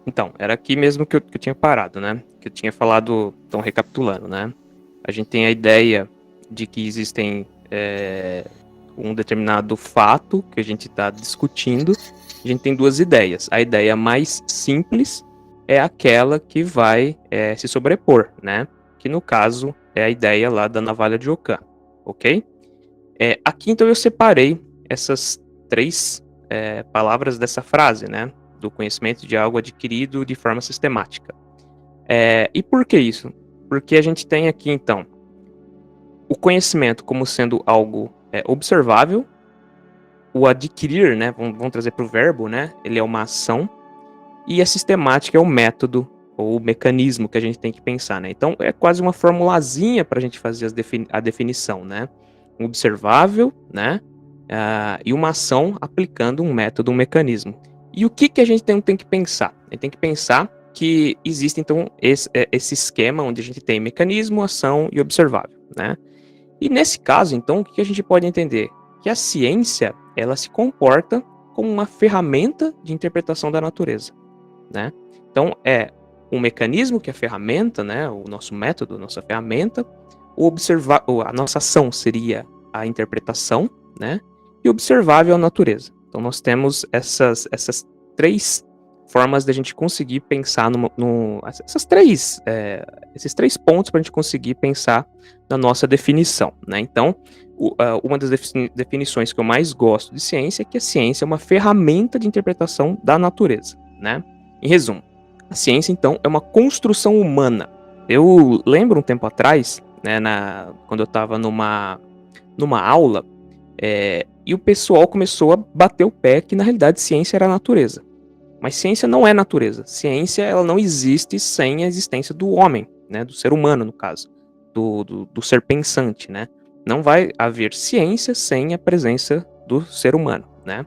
Então, era aqui mesmo que eu tinha parado, né? Que eu tinha falado, então recapitulando, né? A gente tem a ideia de que existem um determinado fato que a gente está discutindo. A gente tem duas ideias. A ideia mais simples é aquela que vai se sobrepor, né? Que no caso é a ideia lá da navalha de Ockham, ok? Aqui então eu separei essas três palavras dessa frase, né? Do conhecimento de algo adquirido de forma sistemática. E por que isso? Porque a gente tem aqui então o conhecimento como sendo algo observável, o adquirir, né? Vamos trazer para o verbo, né? Ele é uma ação, e a sistemática é o método ou o mecanismo que a gente tem que pensar, né? Então é quase uma formulazinha para a gente fazer a definição, né? Um observável, né? E uma ação aplicando um método, um mecanismo. E o que a gente tem que pensar? A gente tem que pensar que existe, então, esse esquema onde a gente tem mecanismo, ação e observável, né? E nesse caso, então, o que a gente pode entender? Que a ciência, ela se comporta como uma ferramenta de interpretação da natureza, né? Então, é um mecanismo que é a ferramenta, né? O nosso método, a nossa ferramenta. A nossa ação seria a interpretação, né? E observável a natureza. Então, nós temos essas três formas da gente conseguir pensar esses três pontos para a gente conseguir pensar na nossa definição, né? Então, uma das definições que eu mais gosto de ciência é que a ciência é uma ferramenta de interpretação da natureza, né? Em resumo, a ciência, então, é uma construção humana. Eu lembro um tempo atrás, né, quando eu estava numa aula, e o pessoal começou a bater o pé que, na realidade, ciência era a natureza. Mas ciência não é natureza. Ciência, ela não existe sem a existência do homem, né, do ser humano, no caso, do ser pensante, né? Não vai haver ciência sem a presença do ser humano, né?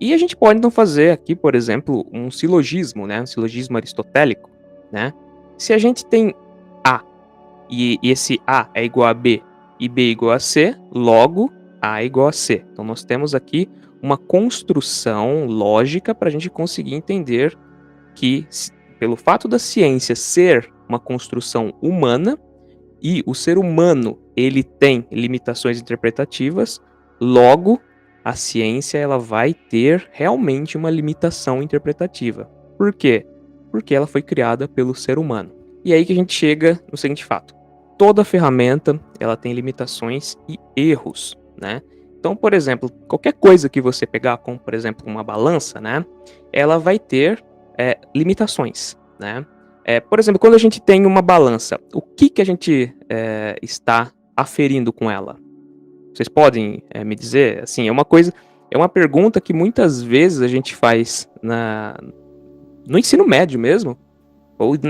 E a gente pode, então, fazer aqui, por exemplo, um silogismo, né? Um silogismo aristotélico, né? Se a gente tem A, e esse A é igual a B, e B é igual a C, logo A é igual a C. Então, nós temos aqui uma construção lógica para a gente conseguir entender que, pelo fato da ciência ser uma construção humana, e o ser humano ele tem limitações interpretativas, logo a ciência ela vai ter realmente uma limitação interpretativa. Por quê? Porque ela foi criada pelo ser humano. E aí que a gente chega no seguinte fato: toda ferramenta ela tem limitações e erros, né? Então, por exemplo, qualquer coisa que você pegar, como por exemplo uma balança, né? Ela vai ter limitações, né? Por exemplo, quando a gente tem uma balança, o que a gente está aferindo com ela? Vocês podem me dizer? Assim, é uma pergunta que muitas vezes a gente faz no ensino médio mesmo,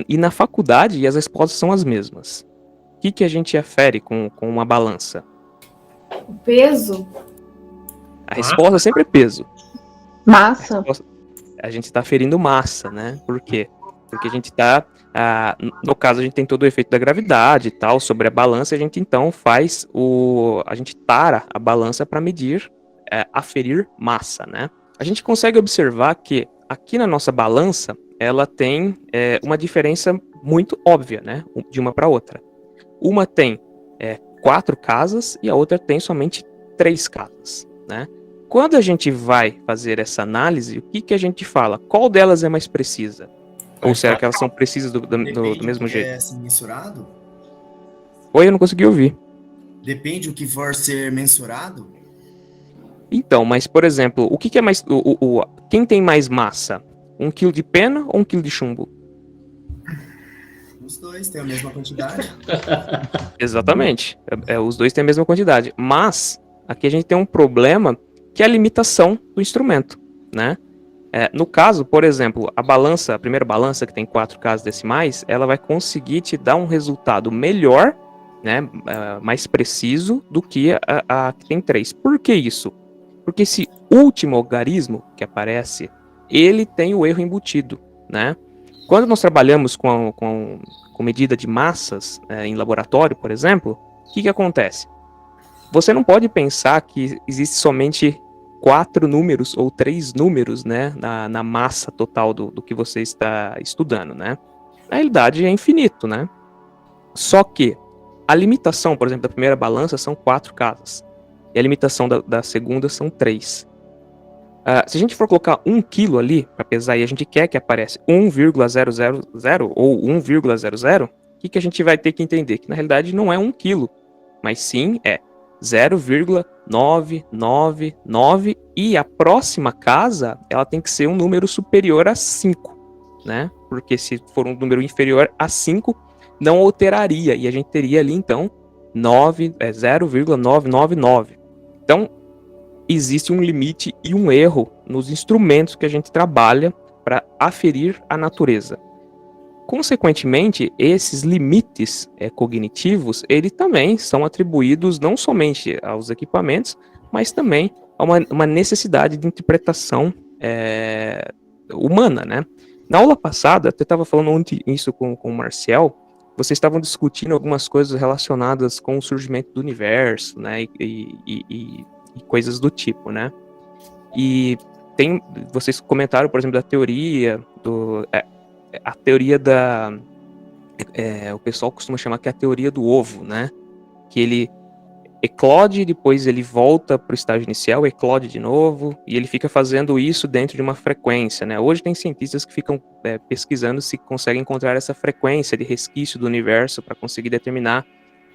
e na faculdade, e as respostas são as mesmas. O que a gente afere com uma balança? O peso? A resposta sempre é peso. Massa. A gente está aferindo massa, né? Por quê? Porque a gente está, no caso, a gente tem todo o efeito da gravidade e tal, sobre a balança, a gente então a gente tara a balança para medir, aferir massa, né? A gente consegue observar que aqui na nossa balança, ela tem uma diferença muito óbvia, né? De uma para outra. Uma tem 4 casas e a outra tem somente 3 casas, né? Quando a gente vai fazer essa análise, o que a gente fala? Qual delas é mais precisa? Ou será que elas são precisas do mesmo jeito? É assim, mensurado? Oi, eu não consegui ouvir. Depende do que for ser mensurado? Então, mas por exemplo, o que é mais. Quem tem mais massa? 1 quilo de pena ou 1 quilo de chumbo? Os dois têm a mesma quantidade. Exatamente. Os dois têm a mesma quantidade. Mas aqui a gente tem um problema que é a limitação do instrumento, né? No caso, por exemplo, a primeira balança, que tem 4 casas decimais, ela vai conseguir te dar um resultado melhor, né, mais preciso do que a que tem 3. Por que isso? Porque esse último algarismo que aparece, ele tem o erro embutido, né? Quando nós trabalhamos com medida de massas em laboratório, por exemplo, o que acontece? Você não pode pensar que existe somente 4 números ou 3 números, né, na massa total do que você está estudando, né? Na realidade é infinito, né? Só que a limitação, por exemplo, da primeira balança são 4 casas. E a limitação da segunda são 3. Se a gente for colocar 1 quilo ali para pesar e a gente quer que apareça 1,000 ou 1,00, o que a gente vai ter que entender? Que na realidade não é 1 quilo, mas sim é 0,999 e a próxima casa ela tem que ser um número superior a 5, né? Porque se for um número inferior a 5, não alteraria e a gente teria ali então 0,999. Então, existe um limite e um erro nos instrumentos que a gente trabalha para aferir a natureza. Consequentemente, esses limites cognitivos, eles também são atribuídos não somente aos equipamentos, mas também a uma necessidade de interpretação humana, né? Na aula passada, eu estava falando isso com o Marcial, vocês estavam discutindo algumas coisas relacionadas com o surgimento do universo, né? E coisas do tipo, né? E vocês comentaram, por exemplo, da teoria a teoria o pessoal costuma chamar que é a teoria do ovo, né? Que ele eclode, depois ele volta para o estágio inicial, eclode de novo, e ele fica fazendo isso dentro de uma frequência, né? Hoje tem cientistas que ficam pesquisando se conseguem encontrar essa frequência de resquício do universo para conseguir determinar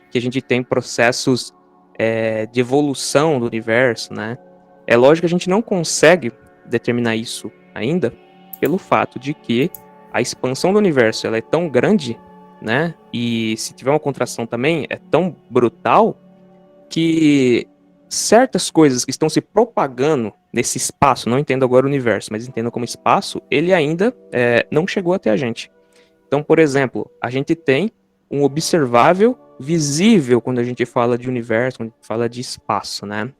que a gente tem processos de evolução do universo, né? É lógico que a gente não consegue determinar isso ainda pelo fato de que a expansão do universo ela é tão grande, né? E se tiver uma contração também é tão brutal que certas coisas que estão se propagando nesse espaço, não entendo agora o universo, mas entendo como espaço, ele ainda não chegou até a gente. Então, por exemplo, a gente tem um observável visível quando a gente fala de universo, quando a gente fala de espaço, né?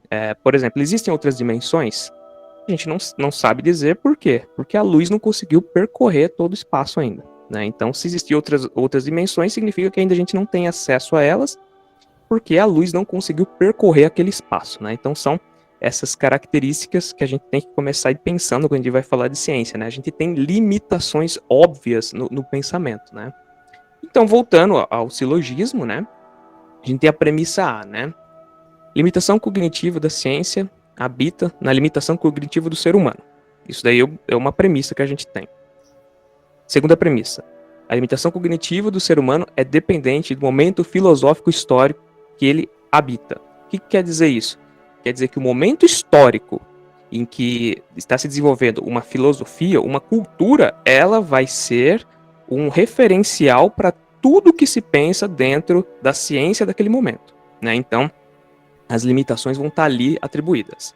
Por exemplo, existem outras dimensões? A gente não sabe dizer por quê. Porque a luz não conseguiu percorrer todo o espaço ainda, né? Então, se existem outras dimensões, significa que ainda a gente não tem acesso a elas, porque a luz não conseguiu percorrer aquele espaço, né? Então, são essas características que a gente tem que começar a ir pensando quando a gente vai falar de ciência, né? A gente tem limitações óbvias no pensamento, né? Então, voltando ao silogismo, né? A gente tem a premissa A, né? Limitação cognitiva da ciência habita na limitação cognitiva do ser humano. Isso daí é uma premissa que a gente tem. Segunda premissa. A limitação cognitiva do ser humano é dependente do momento filosófico histórico que ele habita. O que quer dizer isso? Quer dizer que o momento histórico em que está se desenvolvendo uma filosofia, uma cultura, ela vai ser um referencial para tudo que se pensa dentro da ciência daquele momento, né? Então, as limitações vão estar ali atribuídas.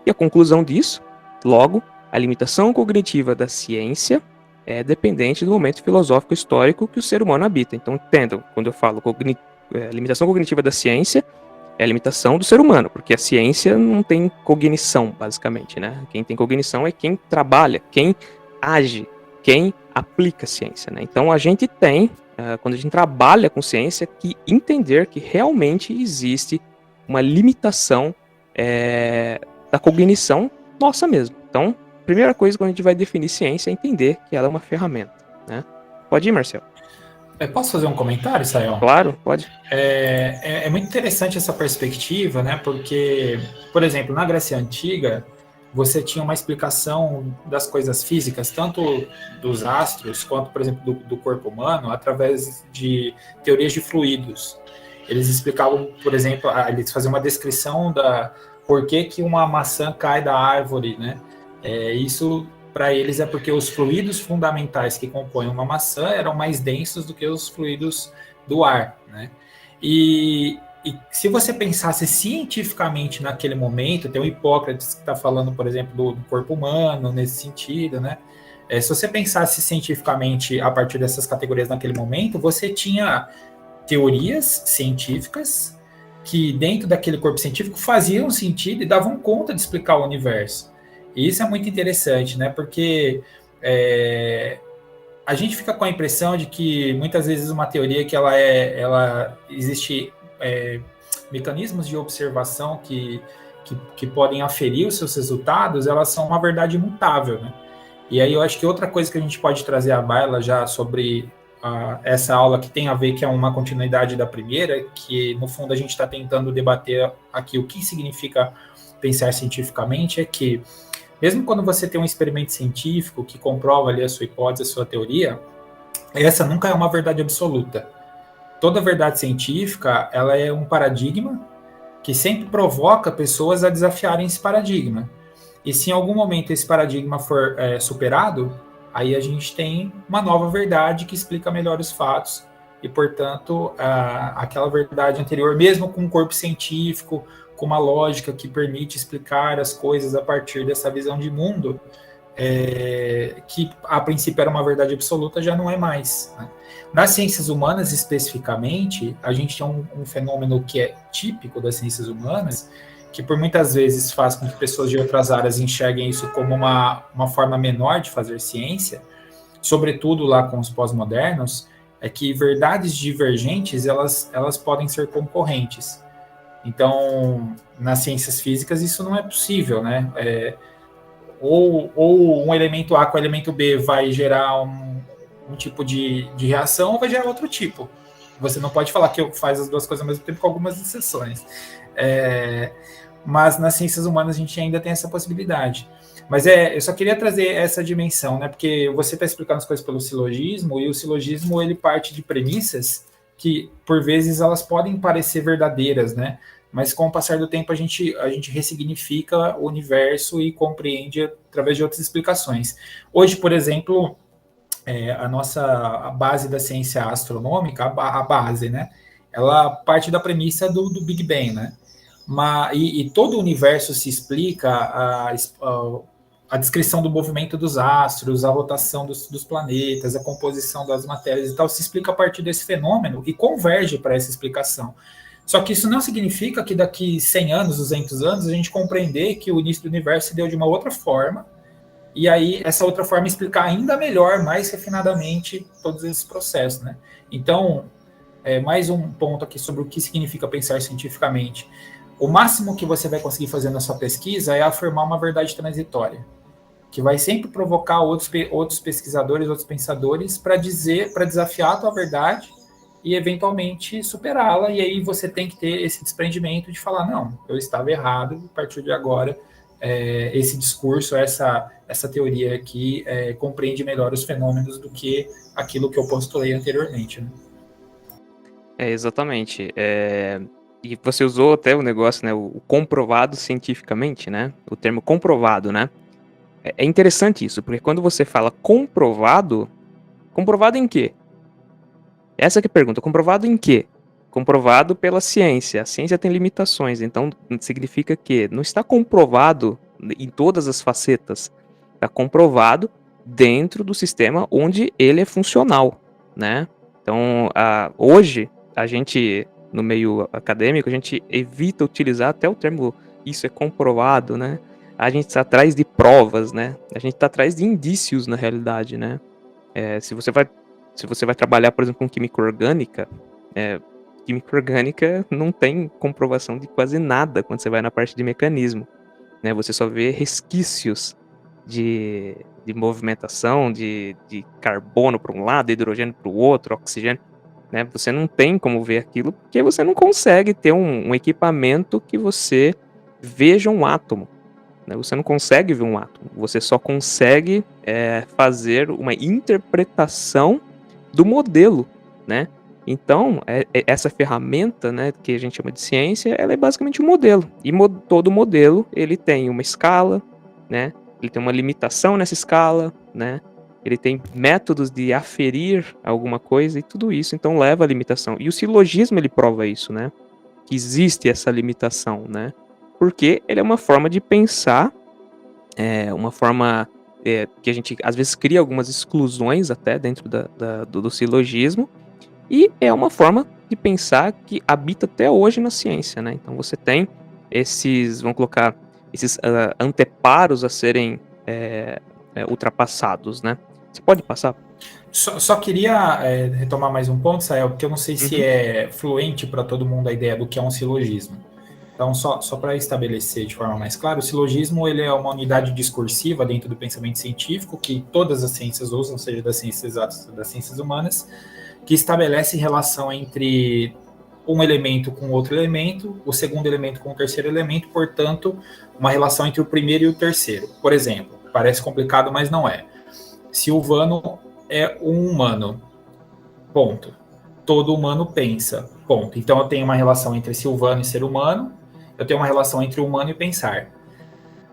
E a conclusão disso, logo, a limitação cognitiva da ciência é dependente do momento filosófico histórico que o ser humano habita. Então, entendam, quando eu falo limitação cognitiva da ciência, é a limitação do ser humano, porque a ciência não tem cognição, basicamente, né? Quem tem cognição é quem trabalha, quem age, quem aplica a ciência, né? Então a gente tem, quando a gente trabalha com ciência, que entender que realmente existe uma limitação da cognição nossa mesmo. Então, a primeira coisa quando a gente vai definir ciência é entender que ela é uma ferramenta, né? Pode ir, Marcelo. Posso fazer um comentário, Sayão? Claro, pode. É muito interessante essa perspectiva, né? Porque, por exemplo, na Grécia Antiga, você tinha uma explicação das coisas físicas, tanto dos astros, quanto, por exemplo, do corpo humano, através de teorias de fluidos. Eles explicavam, por exemplo, eles faziam uma descrição da por que uma maçã cai da árvore, né? Isso, para eles, é porque os fluidos fundamentais que compõem uma maçã eram mais densos do que os fluidos do ar, né? E se você pensasse cientificamente naquele momento, tem o Hipócrates que está falando, por exemplo, do corpo humano, nesse sentido, né? Se você pensasse cientificamente a partir dessas categorias naquele momento, você tinha teorias científicas que dentro daquele corpo científico faziam sentido e davam conta de explicar o universo. E isso é muito interessante, né? Porque a gente fica com a impressão de que muitas vezes uma teoria que ela existe mecanismos de observação que que podem aferir os seus resultados, elas são uma verdade imutável, né? E aí eu acho que outra coisa que a gente pode trazer à baila já sobre essa aula que tem a ver, que é uma continuidade da primeira, que no fundo a gente está tentando debater aqui o que significa pensar cientificamente, é que mesmo quando você tem um experimento científico que comprova ali a sua hipótese, a sua teoria, essa nunca é uma verdade absoluta. Toda verdade científica, ela é um paradigma que sempre provoca pessoas a desafiarem esse paradigma. E se em algum momento esse paradigma for superado, aí a gente tem uma nova verdade que explica melhor os fatos e, portanto, aquela verdade anterior, mesmo com um corpo científico, com uma lógica que permite explicar as coisas a partir dessa visão de mundo, que a princípio era uma verdade absoluta, já não é mais, né? Nas ciências humanas, especificamente, a gente tem um fenômeno que é típico das ciências humanas, que por muitas vezes faz com que pessoas de outras áreas enxerguem isso como uma forma menor de fazer ciência, sobretudo lá com os pós-modernos, é que verdades divergentes, elas podem ser concorrentes. Então, nas ciências físicas, isso não é possível, né? Ou um elemento A com o elemento B vai gerar um tipo de reação, ou vai gerar outro tipo. Você não pode falar que faz as duas coisas ao mesmo tempo, com algumas exceções. Mas nas ciências humanas a gente ainda tem essa possibilidade. Mas eu só queria trazer essa dimensão, né? Porque você está explicando as coisas pelo silogismo, e o silogismo ele parte de premissas que, por vezes, elas podem parecer verdadeiras, né? Mas com o passar do tempo a gente ressignifica o universo e compreende através de outras explicações. Hoje, por exemplo, a base da ciência astronômica, a base, né? Ela parte da premissa do Big Bang, né? E todo o universo se explica, a descrição do movimento dos astros, a rotação dos planetas, a composição das matérias e tal, se explica a partir desse fenômeno e converge para essa explicação. Só que isso não significa que daqui 100 anos, 200 anos, a gente compreender que o início do universo se deu de uma outra forma, e aí essa outra forma explicar ainda melhor, mais refinadamente, todos esses processos, né? Então, mais um ponto aqui sobre o que significa pensar cientificamente. O máximo que você vai conseguir fazer na sua pesquisa é afirmar uma verdade transitória, que vai sempre provocar outros pesquisadores, outros pensadores, para desafiar a tua verdade e eventualmente superá-la, e aí você tem que ter esse desprendimento de falar, não, eu estava errado, a partir de agora, esse discurso, essa teoria aqui compreende melhor os fenômenos do que aquilo que eu postulei anteriormente, né? Exatamente. E você usou até o negócio, né, o comprovado cientificamente, né, o termo comprovado, né? É interessante isso, porque quando você fala comprovado em quê? Essa que é a pergunta, comprovado em quê? Comprovado pela ciência. A ciência tem limitações, então significa que não está comprovado em todas as facetas. Está comprovado dentro do sistema onde ele é funcional, né? Então, hoje, a gente, no meio acadêmico, a gente evita utilizar até o termo isso é comprovado, né? A gente está atrás de provas, né? A gente está atrás de indícios, na realidade, né? Se você vai trabalhar, por exemplo, com química orgânica não tem comprovação de quase nada quando você vai na parte de mecanismo, né? Você só vê resquícios de movimentação, de carbono para um lado, hidrogênio para o outro, oxigênio, né? Você não tem como ver aquilo porque você não consegue ter um equipamento que você veja um átomo, né? Você não consegue ver um átomo, você só consegue fazer uma interpretação do modelo, né? Então, essa ferramenta, né, que a gente chama de ciência, ela é basicamente um modelo. E todo modelo, ele tem uma escala, né? Ele tem uma limitação nessa escala, né? Ele tem métodos de aferir alguma coisa e tudo isso, então leva à limitação. E o silogismo, ele prova isso, né? Que existe essa limitação, né? Porque ele é uma forma de pensar, uma forma que a gente às vezes cria algumas exclusões até dentro do silogismo, e é uma forma de pensar que habita até hoje na ciência, né? Então você tem vamos colocar, esses anteparos a serem ultrapassados, né? Você pode passar? Só queria retomar mais um ponto, Sael, porque eu não sei se é fluente para todo mundo a ideia do que é um silogismo. Então, só para estabelecer de forma mais clara, o silogismo ele é uma unidade discursiva dentro do pensamento científico que todas as ciências usam, seja das ciências exatas ou das ciências humanas, que estabelece relação entre um elemento com outro elemento, o segundo elemento com o terceiro elemento, portanto, uma relação entre o primeiro e o terceiro. Por exemplo, parece complicado, mas não é. Silvano é um humano, ponto. Todo humano pensa, ponto. Então eu tenho uma relação entre Silvano e ser humano, eu tenho uma relação entre humano e pensar.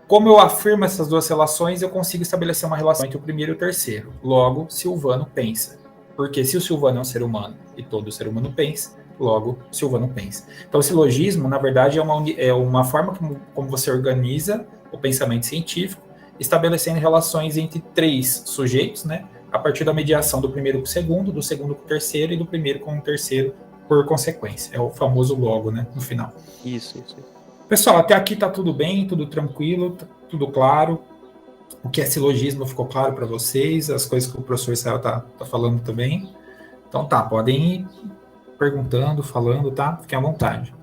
Como eu afirmo essas duas relações, eu consigo estabelecer uma relação entre o primeiro e o terceiro. Logo, Silvano pensa. Porque se o Silvano é um ser humano e todo ser humano pensa, logo, Silvano pensa. Então, o silogismo, na verdade, é uma forma como você organiza o pensamento científico, estabelecendo relações entre três sujeitos, né? A partir da mediação do primeiro com o segundo, do segundo com o terceiro e do primeiro com o terceiro por consequência. É o famoso logo, né? No final. Isso. Pessoal, até aqui tá tudo bem, tudo tranquilo, tudo claro. O que é silogismo ficou claro para vocês, as coisas que o professor Israel tá falando também. Então tá, podem ir perguntando, falando, tá? Fiquem à vontade.